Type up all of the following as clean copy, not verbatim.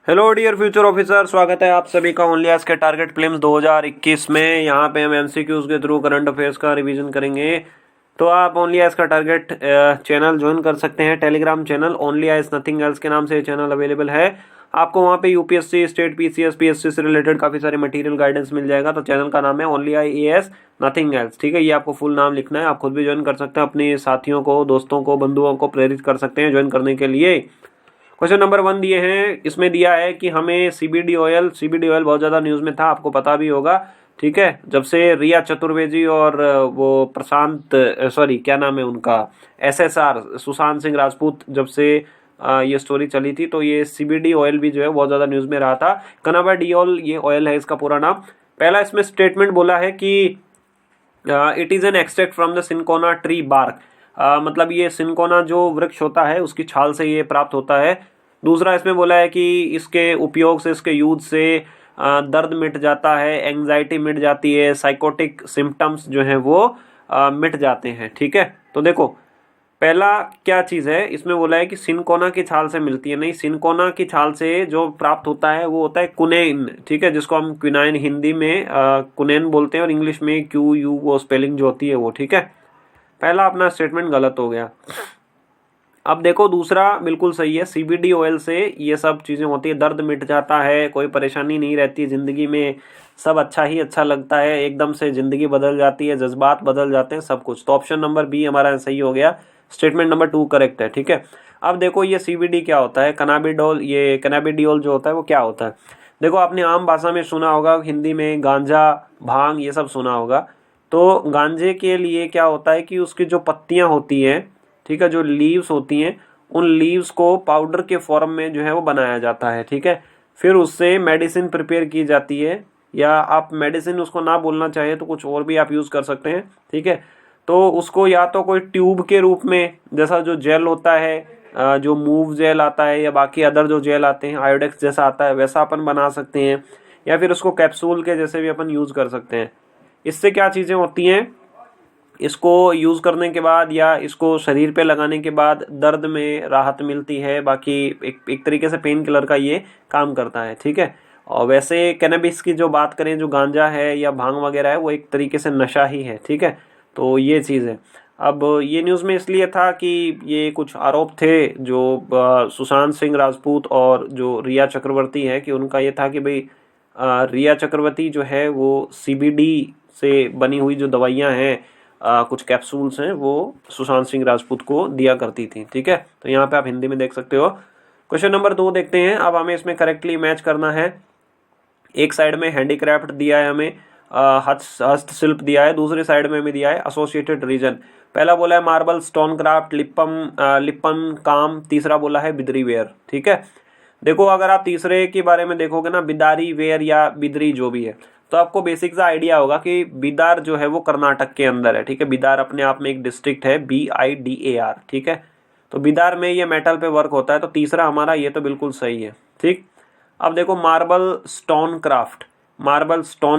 Hello dear future officer, स्वागत है आप सभी का ओनली आज के टारगेट प्रीलिम्स 2021 में। यहाँ पे हम एमसीक्यूज के थ्रू करंट अफेयर्स का रिवीजन करेंगे। तो आप ओनली आज का टारगेट चैनल ज्वाइन कर सकते हैं, टेलीग्राम चैनल ओनली आज नथिंग एल्स के नाम से चैनल अवेलेबल है। आपको वहाँ पे यूपीएससी, स्टेट पीसीएस, पीएससी से रिलेटेड काफ़ी सारे मटेरियल गाइडेंस मिल जाएगा। तो चैनल का नाम है only I S nothing else, ठीक है। ये आपको फुल नाम लिखना है, आप खुद भी ज्वाइन कर सकते हैं, अपने साथियों को, दोस्तों को, बंधुओं को प्रेरित कर सकते हैं ज्वाइन करने के लिए। क्वेश्चन नंबर 1 दिए हैं, इसमें दिया है कि हमें सीबीडी ऑयल बहुत ज़्यादा न्यूज़ में था, आपको पता भी होगा, ठीक है। जब से रिया चतुर्वेदी और वो प्रशांत क्या नाम है उनका, एसएसआर सुशांत सिंह राजपूत, जब से ये स्टोरी चली थी, तो ये सीबीडी ऑयल भी जो है बहुत ज़्यादा न्यूज़ में रहा था। कनाबाडियोल ये ऑयल है इसका पूरा नाम। पहला इसमें स्टेटमेंट बोला है कि it is an extract from the cinchona tree bark. मतलब ये सिनकोना जो वृक्ष होता है उसकी छाल से ये प्राप्त होता है। दूसरा इसमें बोला है कि इसके उपयोग से, इसके यूज से दर्द मिट जाता है, एंग्जाइटी मिट जाती है, साइकोटिक सिम्टम्स जो हैं वो मिट जाते हैं, ठीक है। तो देखो पहला क्या चीज़ है, इसमें बोला है कि सिनकोना की छाल से मिलती है, नहीं, सिनकोना की छाल से जो प्राप्त होता है वो होता है कुनेन, ठीक है, जिसको हम क्विनाइन हिंदी में कुनेन बोलते हैं और इंग्लिश में QU वो स्पेलिंग जो होती है वो, ठीक है। पहला अपना स्टेटमेंट गलत हो गया। अब देखो दूसरा बिल्कुल सही है, सीबीडी ऑयल से ये सब चीज़ें होती है, दर्द मिट जाता है, कोई परेशानी नहीं रहती ज़िंदगी में, सब अच्छा ही अच्छा लगता है, एकदम से ज़िंदगी बदल जाती है, जज्बात बदल जाते हैं, सब कुछ। तो ऑप्शन नंबर बी हमारा सही हो गया, स्टेटमेंट नंबर 2 करेक्ट है, ठीक है। अब देखो ये सीबीडी क्या होता है, कैनाबिडियोल जो होता है वो क्या होता है। देखो आपने आम भाषा में सुना होगा, हिंदी में गांजा, भांग ये सब सुना होगा। तो गांजे के लिए क्या होता है कि उसकी जो पत्तियां होती हैं, ठीक है, जो लीव्स होती हैं, उन लीव्स को पाउडर के फॉर्म में जो है वो बनाया जाता है, ठीक है। फिर उससे मेडिसिन प्रिपेयर की जाती है, या आप मेडिसिन उसको ना बोलना चाहिए तो कुछ और भी आप यूज़ कर सकते हैं, ठीक है। तो उसको या तो कोई ट्यूब के रूप में, जैसा जो जेल होता है, जो मूव जेल आता है, या बाकी अदर जो जेल आते हैं आयोडेक्स जैसा आता है, वैसा अपन बना सकते हैं, या फिर उसको कैप्सूल के जैसे भी अपन यूज़ कर सकते हैं। इससे क्या चीज़ें होती हैं, इसको यूज़ करने के बाद या इसको शरीर पे लगाने के बाद दर्द में राहत मिलती है। बाकी एक तरीके से पेन किलर का ये काम करता है, ठीक है। और वैसे कैनबिस की जो बात करें, जो गांजा है या भांग वगैरह है, वो एक तरीके से नशा ही है, ठीक है। तो ये चीज़ है। अब ये न्यूज़ में इसलिए था कि ये कुछ आरोप थे जो सुशांत सिंह राजपूत और जो रिया चक्रवर्ती है, कि उनका ये था कि भाई रिया चक्रवर्ती जो है वो सीबीडी से बनी हुई जो दवाइयाँ हैं, कुछ कैप्सूल्स हैं, वो सुशांत सिंह राजपूत को दिया करती थी, ठीक है। तो यहाँ पे आप हिंदी में देख सकते हो। क्वेश्चन नंबर 2 देखते हैं। अब हमें इसमें करेक्टली मैच करना है। एक साइड में हैंडीक्राफ्ट दिया है हमें, हस्तशिल्प दिया है, दूसरे साइड में हमें दिया है एसोसिएटेड रीजन। पहला बोला है मार्बल, स्टोन क्राफ्ट, लिप्पन काम, तीसरा बोला है बिदरी वेयर, ठीक है। देखो अगर आप तीसरे के बारे में देखोगे ना, बिदारी वेयर या बिदरी जो भी है, तो आपको बेसिक सा आइडिया होगा कि बिदार जो है वो कर्नाटक के अंदर है, ठीक है। बिदार अपने आप में एक डिस्ट्रिक्ट है, BIDAR, ठीक है। तो बिदार में ये मेटल पे वर्क होता है। तो तीसरा हमारा ये तो बिल्कुल सही है, ठीक। अब देखो मार्बल स्टोन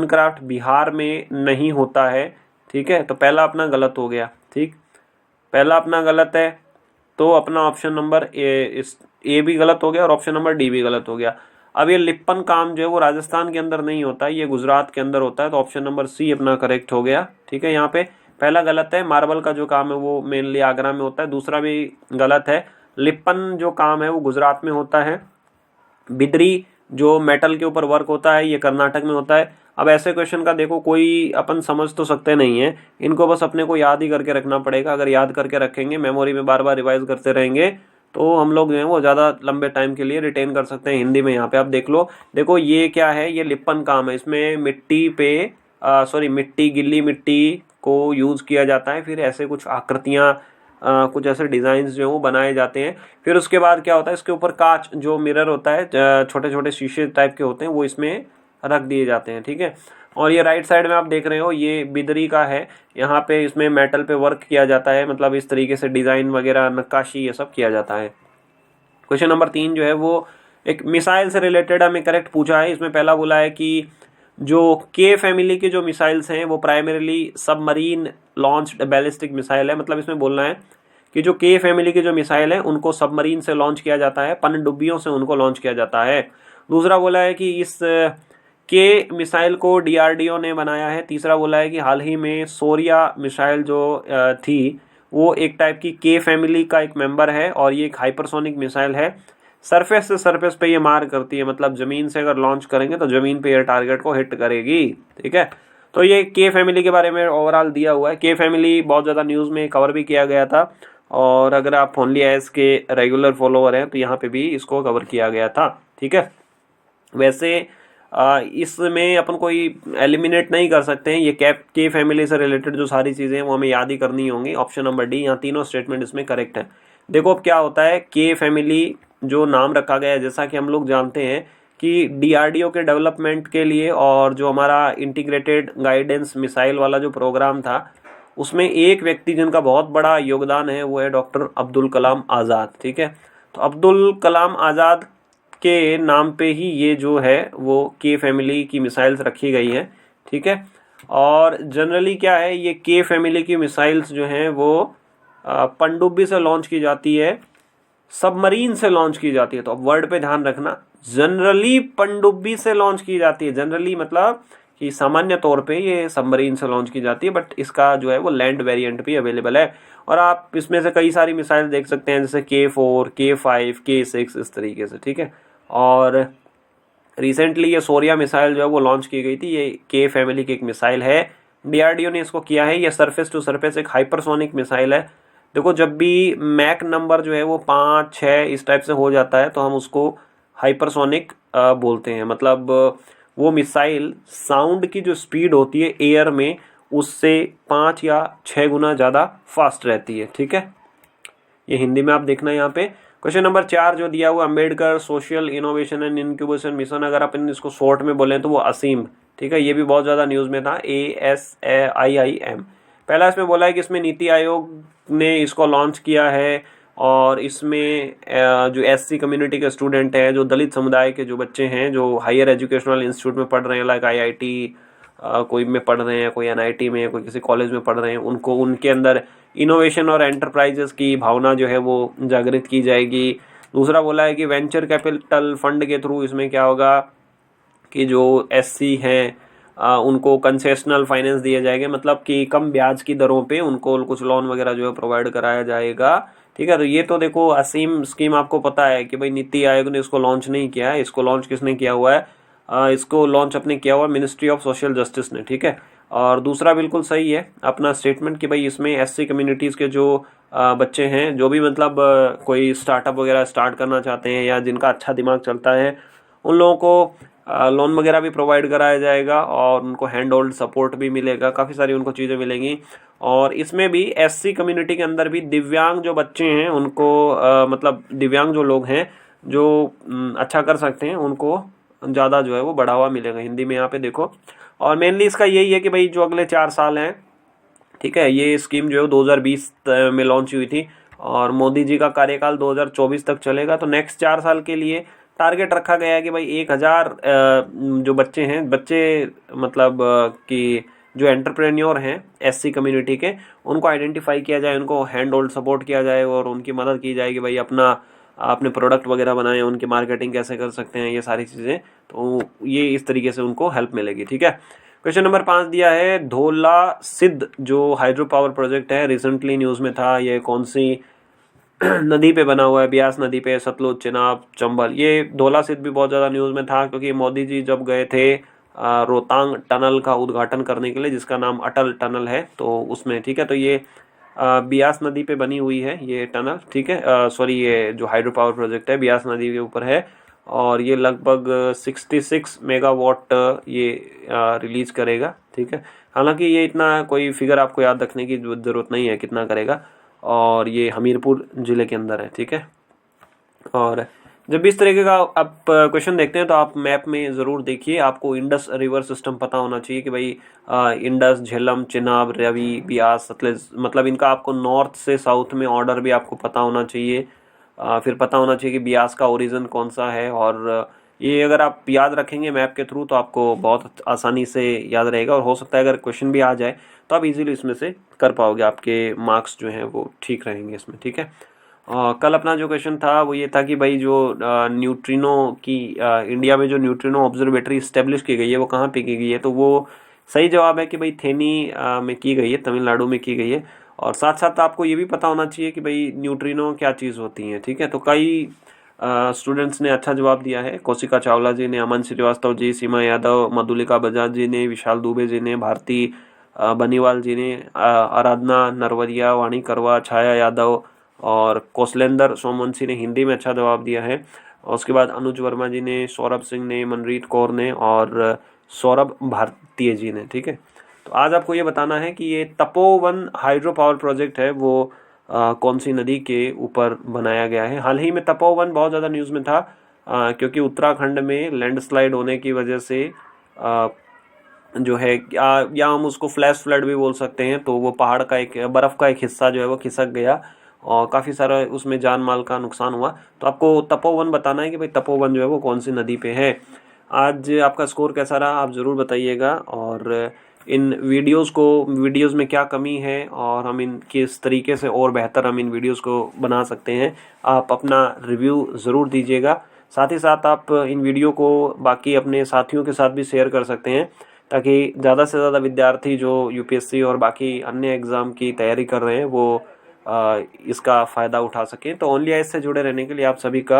क्राफ्ट बिहार में नहीं होता है, ठीक है। तो पहला अपना गलत हो गया, ठीक, पहला अपना गलत है। तो अपना ऑप्शन नंबर ए भी गलत हो गया और ऑप्शन नंबर डी भी गलत हो गया। अब ये लिप्पन काम जो है वो राजस्थान के अंदर नहीं होता है, ये गुजरात के अंदर होता है। तो ऑप्शन नंबर सी अपना करेक्ट हो गया, ठीक है। यहाँ पे पहला गलत है, मार्बल का जो काम है वो मेनली आगरा में होता है। दूसरा भी गलत है, लिप्पन जो काम है वो गुजरात में होता है। बिदरी जो मेटल के ऊपर वर्क होता है ये कर्नाटक में होता है। अब ऐसे क्वेश्चन का देखो कोई अपन समझ तो सकते नहीं है, इनको बस अपने को याद ही करके रखना पड़ेगा। अगर याद करके रखेंगे, मेमोरी में बार बार रिवाइज करते रहेंगे, तो हम लोग जो है वो ज़्यादा लंबे टाइम के लिए रिटेन कर सकते हैं हिंदी में। यहाँ पे आप देख लो, देखो ये क्या है, ये लिप्पन काम है। इसमें मिट्टी, गिल्ली मिट्टी को यूज़ किया जाता है, फिर ऐसे कुछ आकृतियाँ, कुछ ऐसे डिज़ाइंस जो हैं वो बनाए जाते हैं। फिर उसके बाद क्या होता है, इसके ऊपर कांच जो मिरर होता है, छोटे छोटे शीशे टाइप के होते हैं, वो इसमें रख दिए जाते हैं, ठीक है। और ये राइट साइड में आप देख रहे हो, ये बिदरी का है। यहाँ पे इसमें मेटल पे वर्क किया जाता है, मतलब इस तरीके से डिज़ाइन वगैरह, नक्काशी, ये सब किया जाता है। क्वेश्चन नंबर 3 जो है वो एक मिसाइल से रिलेटेड हमें करेक्ट पूछा है। इसमें पहला बोला है कि जो के फैमिली के जो मिसाइल्स हैं वो primarily submarine launched ballistic missile है। मतलब इसमें बोलना है कि जो के फैमिली की जो मिसाइल है उनको सबमरीन से लॉन्च किया जाता है, पनडुब्बियों से उनको लॉन्च किया जाता है। दूसरा बोला है कि इस के मिसाइल को डीआरडीओ ने बनाया है। तीसरा बोला है कि हाल ही में सोरिया मिसाइल जो थी वो एक टाइप की के फैमिली का एक मेंबर है और ये एक हाइपरसोनिक मिसाइल है। सरफेस से सरफेस पे ये मार करती है, मतलब जमीन से अगर लॉन्च करेंगे तो जमीन पे ये टारगेट को हिट करेगी। ठीक है, तो ये के फैमिली के बारे में ओवरऑल दिया हुआ है। के फैमिली बहुत ज़्यादा न्यूज़ में कवर भी किया गया था और अगर आप ओनली एस के रेगुलर फॉलोअर हैं तो यहाँ पे भी इसको कवर किया गया था। ठीक है, वैसे इसमें अपन कोई एलिमिनेट नहीं कर सकते हैं, ये के फैमिली से रिलेटेड जो सारी चीज़ें हैं वो हमें याद ही करनी होंगी। ऑप्शन नंबर डी, यहाँ तीनों स्टेटमेंट इसमें करेक्ट है। देखो अब क्या होता है, के फैमिली जो नाम रखा गया है, जैसा कि हम लोग जानते हैं कि डीआरडीओ के डेवलपमेंट के लिए और जो हमारा इंटीग्रेटेड गाइडेंस मिसाइल वाला जो प्रोग्राम था उसमें एक व्यक्ति जिनका बहुत बड़ा योगदान है वो है डॉक्टर अब्दुल कलाम आज़ाद। ठीक है, तो अब्दुल कलाम आज़ाद के नाम पे ही ये जो है वो के फैमिली की मिसाइल्स रखी गई हैं। ठीक है, और जनरली क्या है, ये के फैमिली की मिसाइल्स जो हैं वो पनडुब्बी से लॉन्च की जाती है, सबमरीन से लॉन्च की जाती है। तो अब वर्ड पे ध्यान रखना, जनरली पनडुब्बी से लॉन्च की जाती है। जनरली मतलब कि सामान्य तौर पे ये सबमरीन से लॉन्च की जाती है, बट इसका जो है वो लैंड वेरिएंट भी अवेलेबल है और आप इसमें से कई सारी मिसाइल देख सकते हैं जैसे K4, K5, K6 इस तरीके से। ठीक है, और रिसेंटली ये सोरिया मिसाइल जो है वो लॉन्च की गई थी, ये के फैमिली की एक मिसाइल है, डीआरडीओ ने इसको किया है। ये सरफेस टू सरफेस एक हाइपरसोनिक मिसाइल है। देखो जब भी मैक नंबर जो है वो 5, 6 इस टाइप से हो जाता है तो हम उसको हाइपरसोनिक बोलते हैं। मतलब वो मिसाइल साउंड की जो स्पीड होती है एयर में उससे 5 या 6 गुना ज़्यादा फास्ट रहती है। ठीक है, ये हिंदी में आप देखना यहाँ पे। क्वेश्चन नंबर 4 जो दिया हुआ, Ambedkar social innovation and incubation mission, अगर अपन इसको शॉर्ट में बोलें तो वो असीम। ठीक है, ये भी बहुत ज़्यादा न्यूज़ में था, ASIIM। पहला इसमें बोला है कि इसमें नीति आयोग ने इसको लॉन्च किया है और इसमें जो SC कम्युनिटी के स्टूडेंट हैं, जो दलित समुदाय के जो बच्चे हैं, जो हायर एजुकेशनल इंस्टीट्यूट में पढ़ रहे हैं, लाइक IIT कोई में पढ़ रहे हैं, कोई NIT में, कोई किसी कॉलेज में पढ़ रहे हैं, उनको उनके अंदर इनोवेशन और एंटरप्राइजेस की भावना जो है वो जागृत की जाएगी। दूसरा बोला है कि वेंचर कैपिटल फंड के थ्रू इसमें क्या होगा कि जो SC हैं उनको कंसेशनल फाइनेंस दिए जाएंगे, मतलब कि कम ब्याज की दरों पे उनको कुछ लोन वगैरह जो है प्रोवाइड कराया जाएगा। ठीक है, तो ये तो देखो असीम स्कीम आपको पता है कि भाई नीति आयोग ने इसको लॉन्च नहीं किया है, इसको लॉन्च किसने किया हुआ है, इसको लॉन्च अपने किया हुआ मिनिस्ट्री ऑफ सोशल जस्टिस ने। ठीक है, और दूसरा बिल्कुल सही है अपना स्टेटमेंट कि भाई इसमें SC कम्युनिटीज़ के जो बच्चे हैं, जो भी मतलब कोई स्टार्टअप वगैरह स्टार्ट करना चाहते हैं या जिनका अच्छा दिमाग चलता है, उन लोगों को लोन वगैरह भी प्रोवाइड कराया जाएगा और उनको हैंड होल्ड सपोर्ट भी मिलेगा, काफ़ी सारी उनको चीज़ें मिलेंगी। और इसमें भी SC कम्युनिटी के अंदर भी दिव्यांग जो बच्चे हैं उनको मतलब दिव्यांग जो लोग हैं जो अच्छा कर सकते हैं उनको ज़्यादा जो है वो बढ़ावा मिलेगा। हिंदी में यहाँ पे देखो, और मेनली इसका यही है कि भाई जो अगले 4 साल हैं, ठीक है, ये स्कीम जो है 2020 में लॉन्च हुई थी और मोदी जी का कार्यकाल 2024 तक चलेगा। तो नेक्स्ट 4 साल के लिए टारगेट रखा गया है कि भाई 1000 जो बच्चे हैं, बच्चे मतलब कि जो एंटरप्रेन्योर हैं SC कम्युनिटी के, उनको आइडेंटिफाई किया जाए, उनको हैंड होल्ड सपोर्ट किया जाए और उनकी मदद की जाए कि भाई अपने प्रोडक्ट वगैरह बनाएं, उनकी मार्केटिंग कैसे कर सकते हैं, ये सारी चीज़ें। तो ये इस तरीके से उनको हेल्प मिलेगी। ठीक है, क्वेश्चन नंबर 5 दिया है, धौला सिद्ध जो हाइड्रो पावर प्रोजेक्ट है, रिसेंटली न्यूज़ में था, ये कौन सी नदी पे बना हुआ है, ब्यास नदी पे, सतलुज, चिनाब, चंबल। ये धौला सिद्ध भी बहुत ज़्यादा न्यूज़ में था क्योंकि मोदी जी जब गए थे रोहतांग टनल का उद्घाटन करने के लिए, जिसका नाम अटल टनल है, तो उसमें। ठीक है, तो ये ब्यास नदी पे बनी हुई है ये टनल। ठीक है, सॉरी, ये जो हाइड्रो पावर प्रोजेक्ट है ब्यास नदी के ऊपर है और ये लगभग 66 मेगावाट ये रिलीज करेगा। ठीक है, हालांकि ये इतना कोई फिगर आपको याद रखने की ज़रूरत नहीं है कितना करेगा, और ये हमीरपुर ज़िले के अंदर है। ठीक है, और जब भी इस तरीके का आप क्वेश्चन देखते हैं तो आप मैप में ज़रूर देखिए, आपको इंडस रिवर सिस्टम पता होना चाहिए कि भाई इंडस, झेलम, चिनाब, रवि, ब्यास, सतलुज, मतलब इनका आपको नॉर्थ से साउथ में ऑर्डर भी आपको पता होना चाहिए। फिर पता होना चाहिए कि ब्यास का ओरिजिन कौन सा है, और ये अगर आप याद रखेंगे मैप के थ्रू तो आपको बहुत आसानी से याद रहेगा, और हो सकता है अगर क्वेश्चन भी आ जाए तो आप इजीली इसमें से कर पाओगे, आपके मार्क्स जो हैं वो ठीक रहेंगे इसमें। ठीक है, कल अपना जो क्वेश्चन था वो ये था कि भाई जो न्यूट्रिनो की इंडिया में जो न्यूट्रिनो ऑब्जर्वेटरी इस्टेब्लिश की गई है वो कहाँ पे की गई है, तो वो सही जवाब है कि भाई थेनी में की गई है, तमिलनाडु में की गई है। और साथ साथ आपको ये भी पता होना चाहिए कि भाई न्यूट्रिनो क्या चीज़ होती है, ठीक है। तो कई स्टूडेंट्स ने अच्छा जवाब दिया है। कौशिका चावला जी ने, अमन श्रीवास्तव जी, सीमा यादव, मधुलिका बजाज जी ने, विशाल दुबे जी ने, भारती बनीवाल जी ने, आराधना नरवरिया, वाणी करवा, छाया यादव और कौशलेंद्र सोमवंशी ने हिंदी में अच्छा जवाब दिया है। और उसके बाद अनुज वर्मा जी ने, सौरभ सिंह ने, मनरीत कौर ने और सौरभ भारतीय जी ने, ठीक है। तो आज आपको ये बताना है कि ये तपोवन हाइड्रो पावर प्रोजेक्ट है वो कौन सी नदी के ऊपर बनाया गया है। हाल ही में तपोवन बहुत ज़्यादा न्यूज़ में था क्योंकि उत्तराखंड में लैंडस्लाइड होने की वजह से जो है या हम उसको फ्लैश फ्लड भी बोल सकते हैं, तो वो पहाड़ का एक बर्फ़ का एक हिस्सा जो है वो खिसक गया और काफ़ी सारा उसमें जान माल का नुकसान हुआ। तो आपको तपोवन बताना है कि भाई तपोवन जो है वो कौन सी नदी पे है। आज आपका स्कोर कैसा रहा आप ज़रूर बताइएगा, और इन वीडियोस में क्या कमी है और हम इन किस तरीके से और बेहतर हम इन वीडियोस को बना सकते हैं, आप अपना रिव्यू ज़रूर दीजिएगा। साथ ही साथ आप इन वीडियो को बाकी अपने साथियों के साथ भी शेयर कर सकते हैं ताकि ज़्यादा से ज़्यादा विद्यार्थी जो यूपीएससी और बाकी अन्य एग्ज़ाम की तैयारी कर रहे हैं वो इसका फ़ायदा उठा सकें। तो ओनली आइस से जुड़े रहने के लिए आप सभी का